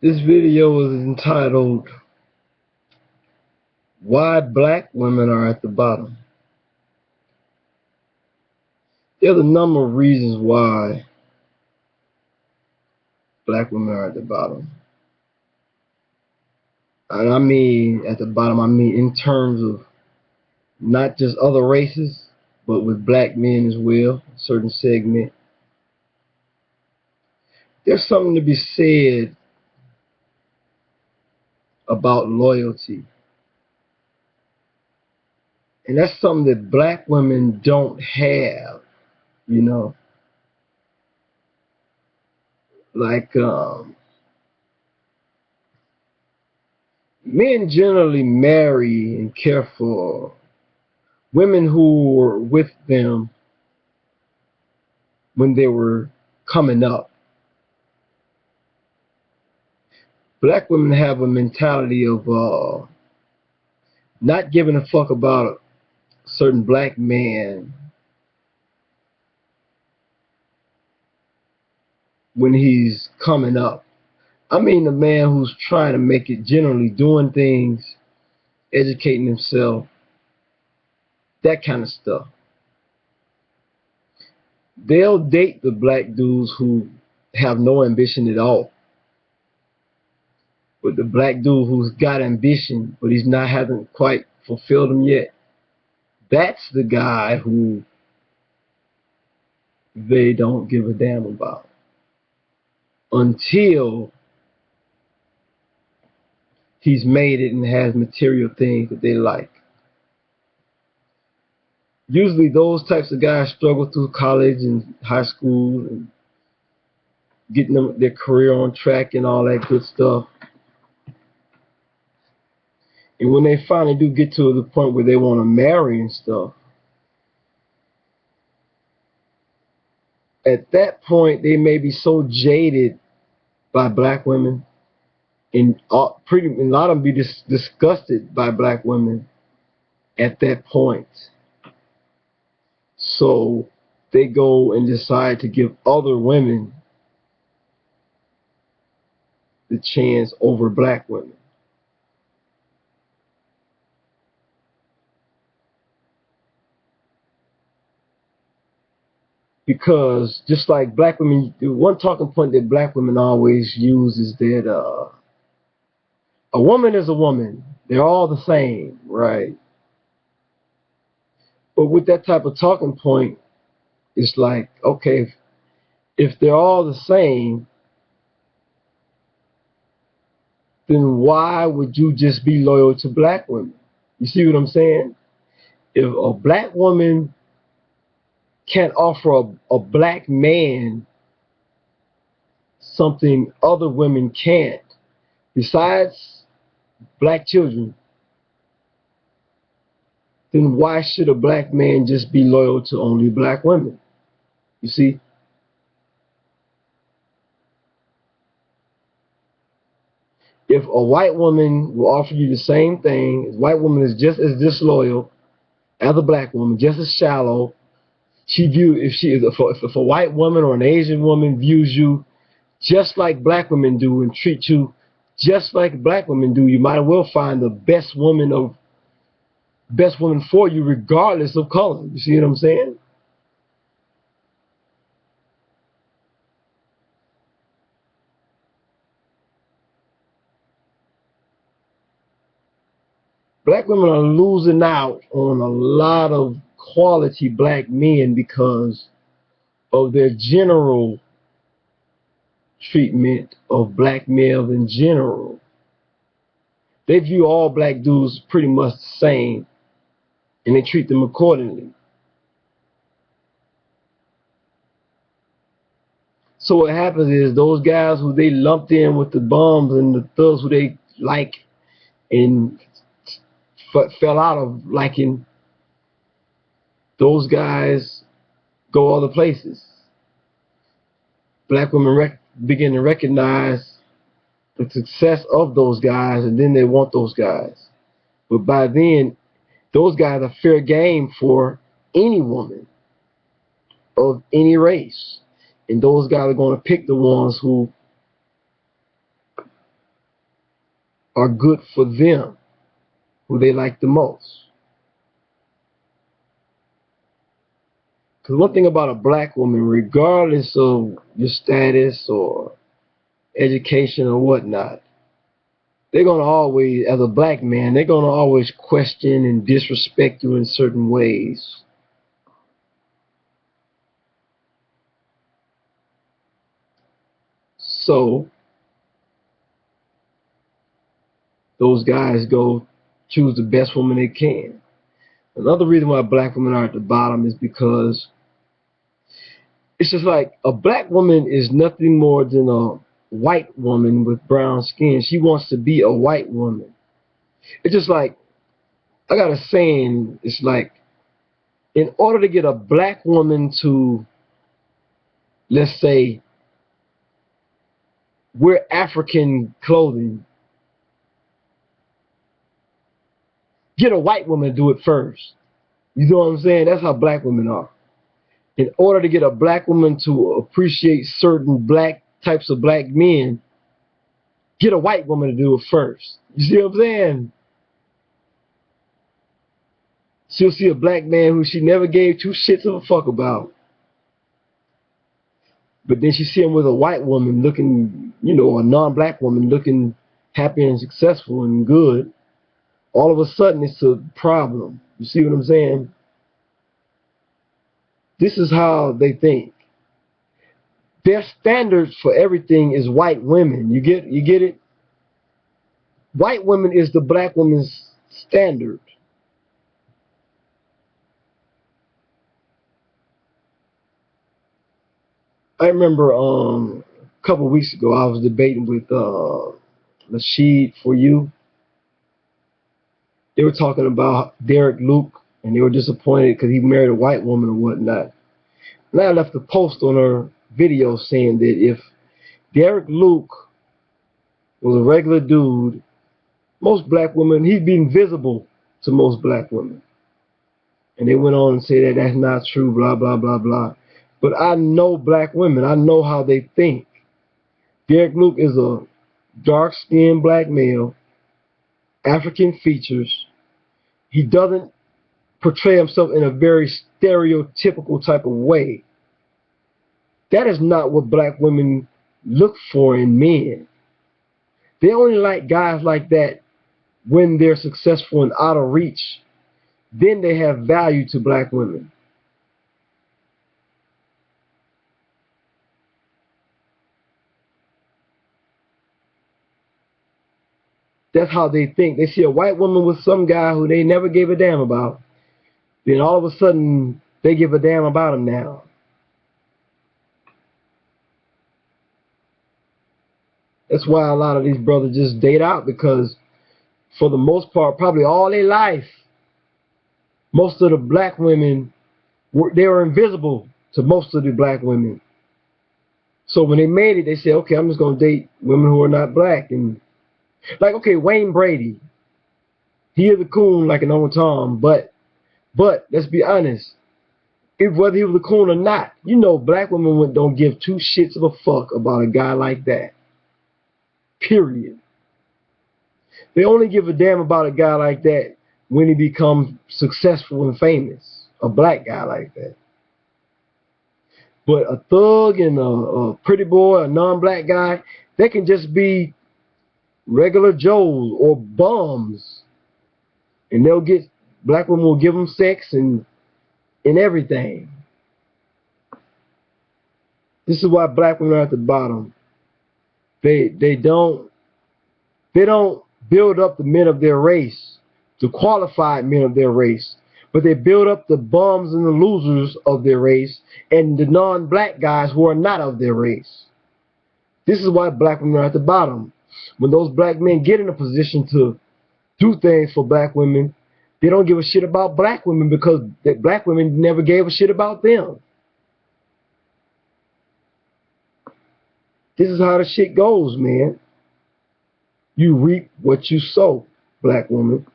This video is entitled Why Black Women Are at the Bottom. There's a number of reasons why black women are at the bottom. And I mean at the bottom, I mean in terms of not just other races, but with black men as well, a certain segment. There's something to be said about loyalty. And that's something that black women don't have, you know. Like, men generally marry and care for women who were with them when they were coming up. Black women have a mentality of not giving a fuck about a certain black man when he's coming up. I mean the man who's trying to make it, generally doing things, educating himself, that kind of stuff. They'll date the black dudes who have no ambition at all. But the black dude who's got ambition, but he's not hasn't quite fulfilled them yet, that's the guy who they don't give a damn about until he's made it and has material things that they like. Usually those types of guys struggle through college and high school and getting them, their career on track and all that good stuff. And when they finally do get to the point where they want to marry and stuff, at that point they may be so jaded by black women, and a lot of them be disgusted by black women at that point. So they go and decide to give other women the chance over black women. Because just like black women, the one talking point that black women always use is that a woman is a woman. They're all the same, right? But with that type of talking point, it's like, okay, if they're all the same, then why would you just be loyal to black women? You see what I'm saying? If a black woman can't offer a black man something other women can't, besides black children, then why should a black man just be loyal to only black women? You see? If a white woman will offer you the same thing, a white woman is just as disloyal as a black woman, just as shallow. If a white woman or an Asian woman views you just like black women do and treat you just like black women do, you might as well find the best woman for you regardless of color. You see what I'm saying? Black women are losing out on a lot of quality black men because of their general treatment of black males in general. They view all black dudes pretty much the same, and they treat them accordingly. So what happens is those guys who they lumped in with the bums and the thugs who they like and fell out of liking, those guys go other places. Black women begin to recognize the success of those guys, and then they want those guys. But by then, those guys are fair game for any woman of any race. And those guys are going to pick the ones who are good for them, who they like the most. Because one thing about a black woman, regardless of your status or education or whatnot, they're going to always, as a black man, they're going to always question and disrespect you in certain ways. So, those guys go choose the best woman they can. Another reason why black women are at the bottom is because it's just like a black woman is nothing more than a white woman with brown skin. She wants to be a white woman. It's just like, I got a saying, it's like, in order to get a black woman to, let's say, wear African clothing, get a white woman to do it first. You know what I'm saying? That's how black women are. In order to get a black woman to appreciate certain black types of black men, get a white woman to do it first. You see what I'm saying? She'll see a black man who she never gave two shits of a fuck about. But then she see him with a white woman looking, you know, a non-black woman looking happy and successful and good. All of a sudden it's a problem. You see what I'm saying? This is how they think. Their standards for everything is white women. You get it? White women is the black woman's standard. I remember a couple of weeks ago I was debating with Rashid for you. They were talking about Derek Luke and they were disappointed because he married a white woman or whatnot. And I left a post on her video saying that if Derek Luke was a regular dude, most black women, he'd be invisible to most black women. And they went on and said that that's not true, blah, blah, blah, blah. But I know black women. I know how they think. Derek Luke is a dark-skinned black male, African features. He doesn't portray himself in a very stereotypical type of way. That is not what black women look for in men. They only like guys like that when they're successful and out of reach. Then they have value to black women. That's how they think. They see a white woman with some guy who they never gave a damn about. Then all of a sudden, they give a damn about him now. That's why a lot of these brothers just date out, because for the most part, probably all their life, most of the black women, they were invisible to most of the black women. So when they made it, they said, okay, I'm just going to date women who are not black. And like, okay, Wayne Brady, he is a coon like an old Tom, but let's be honest, whether he was a coon or not, you know, black women don't give two shits of a fuck about a guy like that. Period. They only give a damn about a guy like that when he becomes successful and famous. A black guy like that. But a thug and a pretty boy, a non-black guy, they can just be regular Joes or bums. And black women will give them sex and everything. This is why black women are at the bottom. They don't build up the men of their race, the qualified men of their race, but they build up the bums and the losers of their race and the non-black guys who are not of their race. This is why black women are at the bottom. When those black men get in a position to do things for black women, they don't give a shit about black women because the black women never gave a shit about them. This is how the shit goes, man. You reap what you sow, black woman.